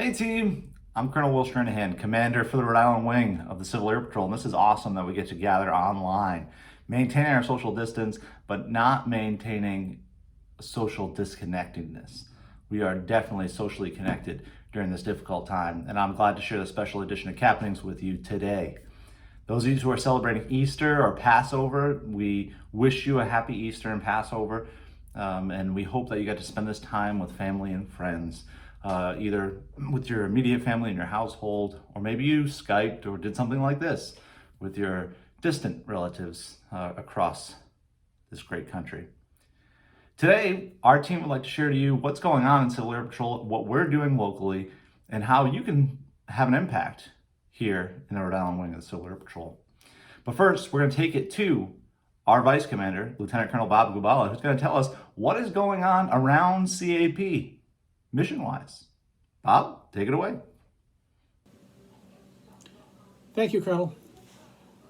Hey team, I'm Colonel Will Stranahan, Commander for the Rhode Island Wing of the Civil Air Patrol, and this is awesome that we get to gather online, maintaining our social distance, but not maintaining social disconnectedness. We are definitely socially connected during this difficult time, and I'm glad to share the special edition of CAPpenings with you today. Those of you who are celebrating Easter or Passover, we wish you a happy Easter and Passover, and we hope that you get to spend this time with family and friends, either with your immediate family in your household, or maybe you Skyped or did something like this with your distant relatives across this great country. Today, our team would like to share to you what's going on in Civil Air Patrol, what we're doing locally, and how you can have an impact here in the Rhode Island Wing of the Civil Air Patrol. But first, we're going to take it to our Vice Commander, Lieutenant Colonel Bob Gubala, who's going to tell us what is going on around CAP, mission-wise. Bob, take it away. Thank you, Colonel.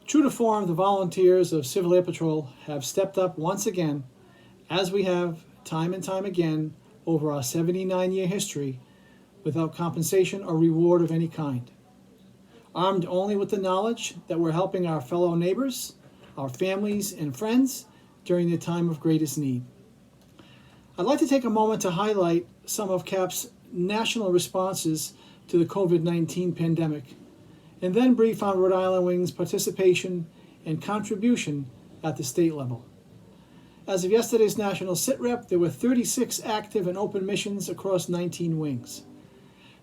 True to form, the volunteers of Civil Air Patrol have stepped up once again, as we have time and time again over our 79-year history, without compensation or reward of any kind. Armed only with the knowledge that we're helping our fellow neighbors, our families, and friends during their time of greatest need. I'd like to take a moment to highlight some of CAP's national responses to the COVID-19 pandemic, and then brief on Rhode Island Wing's participation and contribution at the state level. As of yesterday's National SITREP, there were 36 active and open missions across 19 wings.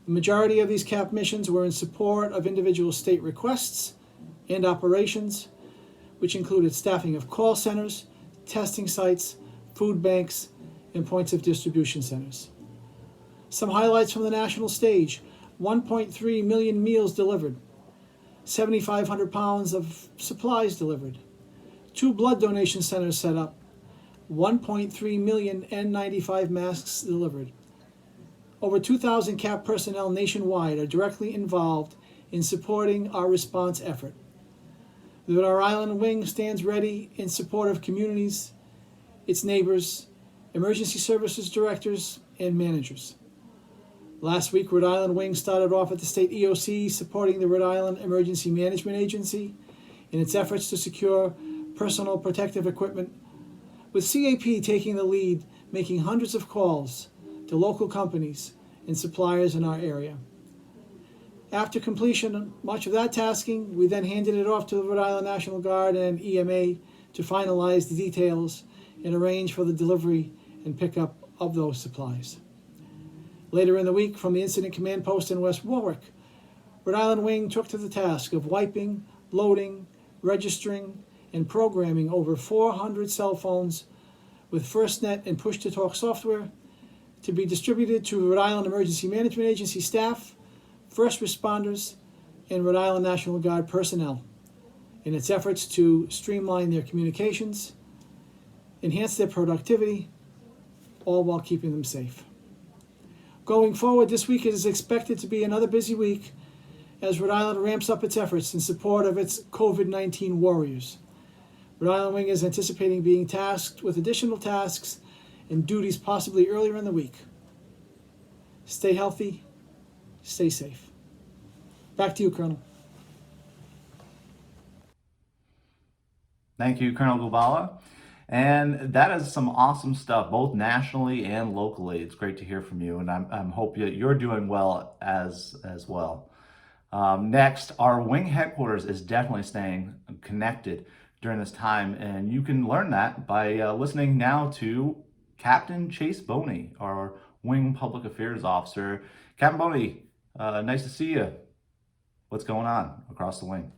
The majority of these CAP missions were in support of individual state requests and operations, which included staffing of call centers, testing sites, food banks, and points of distribution centers. Some highlights from the national stage: 1.3 million meals delivered, 7,500 pounds of supplies delivered, 2 blood donation centers set up, 1.3 million N95 masks delivered. Over 2,000 CAP personnel nationwide are directly involved in supporting our response effort. The Rhode Island Wing stands ready in support of communities, its neighbors, emergency services directors, and managers. Last week, Rhode Island Wing started off at the state EOC supporting the Rhode Island Emergency Management Agency in its efforts to secure personal protective equipment, with CAP taking the lead, making hundreds of calls to local companies and suppliers in our area. After completion of much of that tasking, we then handed it off to the Rhode Island National Guard and EMA to finalize the details and arrange for the delivery and pickup of those supplies. Later in the week, from the Incident Command Post in West Warwick, Rhode Island Wing took to the task of wiping, loading, registering, and programming over 400 cell phones with FirstNet and push-to-talk software to be distributed to Rhode Island Emergency Management Agency staff, first responders, and Rhode Island National Guard personnel in its efforts to streamline their communications, enhance their productivity, all while keeping them safe. Going forward, this week is expected to be another busy week as Rhode Island ramps up its efforts in support of its COVID-19 warriors. Rhode Island Wing is anticipating being tasked with additional tasks and duties possibly earlier in the week. Stay healthy, stay safe. Back to you, Colonel. Thank you, Colonel Gubala. And that is some awesome stuff, both nationally and locally. It's great to hear from you, and I'm hope you're doing well as well. Next, our wing headquarters is definitely staying connected during this time, and you can learn that by listening now to Captain Chase Boney, our Wing Public Affairs Officer. Captain Boney, nice to see you. What's going on across the wing?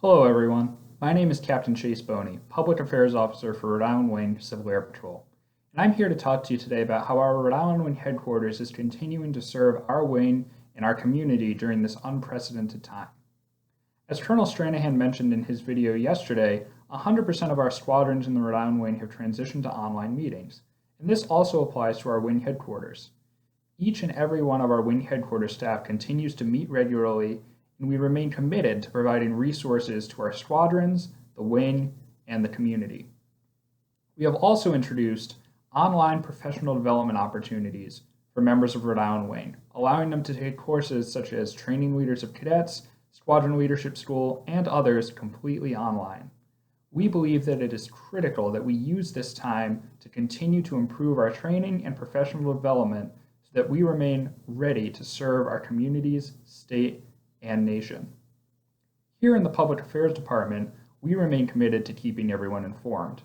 Hello everyone, my name is Captain Chase Boney, Public Affairs Officer for Rhode Island Wing Civil Air Patrol, and I'm here to talk to you today about how our Rhode Island Wing headquarters is continuing to serve our wing and our community during this unprecedented time. As Colonel Stranahan mentioned in his video yesterday, 100% of our squadrons in the Rhode Island Wing have transitioned to online meetings, and this also applies to our wing headquarters. Each and every one of our wing headquarters staff continues to meet regularly, and we remain committed to providing resources to our squadrons, the wing, and the community. We have also introduced online professional development opportunities for members of Rhode Island Wing, allowing them to take courses such as Training Leaders of Cadets, Squadron Leadership School, and others completely online. We believe that it is critical that we use this time to continue to improve our training and professional development so that we remain ready to serve our communities, state, and nation. Here in the Public Affairs Department, we remain committed to keeping everyone informed.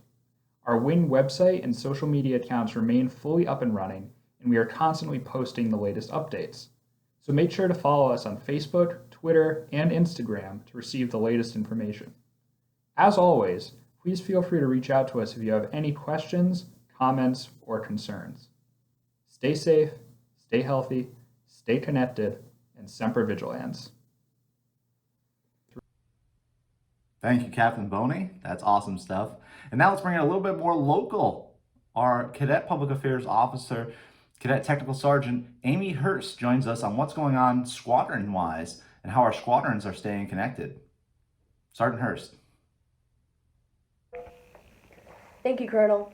Our Wing website and social media accounts remain fully up and running, and we are constantly posting the latest updates. So make sure to follow us on Facebook, Twitter, and Instagram to receive the latest information. As always, please feel free to reach out to us if you have any questions, comments, or concerns. Stay safe, stay healthy, stay connected, and Semper Vigilans. Thank you, Captain Boney. That's awesome stuff. And now let's bring it a little bit more local. Our Cadet Public Affairs Officer, Cadet Technical Sergeant Amy Hurst joins us on what's going on squadron-wise and how our squadrons are staying connected. Sergeant Hurst. Thank you, Colonel.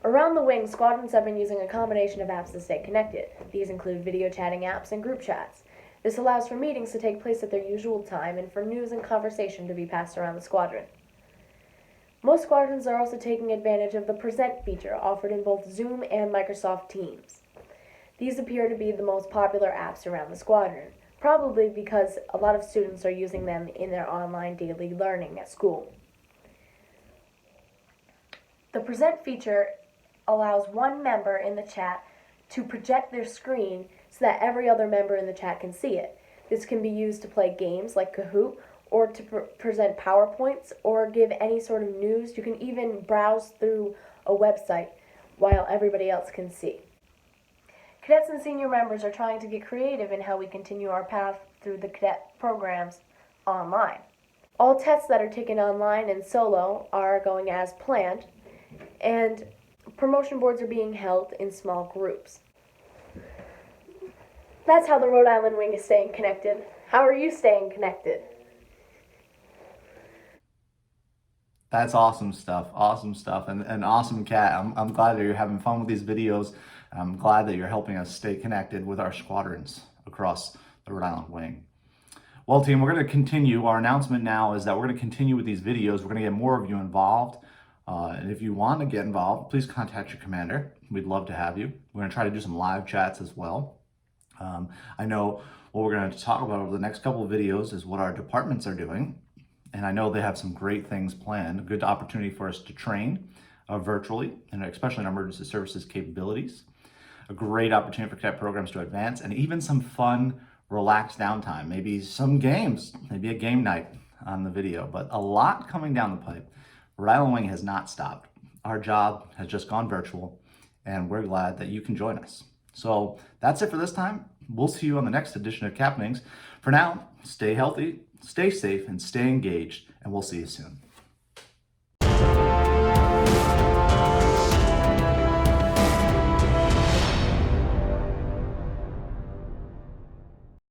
Around the wing, squadrons have been using a combination of apps to stay connected. These include video chatting apps and group chats. This allows for meetings to take place at their usual time and for news and conversation to be passed around the squadron. Most squadrons are also taking advantage of the Present feature offered in both Zoom and Microsoft Teams. These appear to be the most popular apps around the squadron, probably because a lot of students are using them in their online daily learning at school. The Present feature allows one member in the chat to project their screen so that every other member in the chat can see it. This can be used to play games like Kahoot, or to present PowerPoints, or give any sort of news. You can even browse through a website while everybody else can see. Cadets and senior members are trying to get creative in how we continue our path through the cadet programs online. All tests that are taken online and solo are going as planned, and promotion boards are being held in small groups. That's how the Rhode Island Wing is staying connected. How are you staying connected? That's awesome stuff. Awesome stuff. And awesome, Cat. I'm glad that you're having fun with these videos. I'm glad that you're helping us stay connected with our squadrons across the Rhode Island Wing. Well, team, we're going to continue. Our announcement now is that we're going to continue with these videos. We're going to get more of you involved. And if you want to get involved, please contact your commander. We'd love to have you. We're going to try to do some live chats as well. I know what we're going to talk about over the next couple of videos is what our departments are doing. And I know they have some great things planned. A good opportunity for us to train virtually, and especially in emergency services capabilities. A great opportunity for cadet programs to advance, and even some fun, relaxed downtime. Maybe some games, maybe a game night on the video, but a lot coming down the pipe. Rhode Island Wing has not stopped. Our job has just gone virtual, and we're glad that you can join us. So that's it for this time. We'll see you on the next edition of CAPpenings. For now, stay healthy, stay safe, and stay engaged, and we'll see you soon.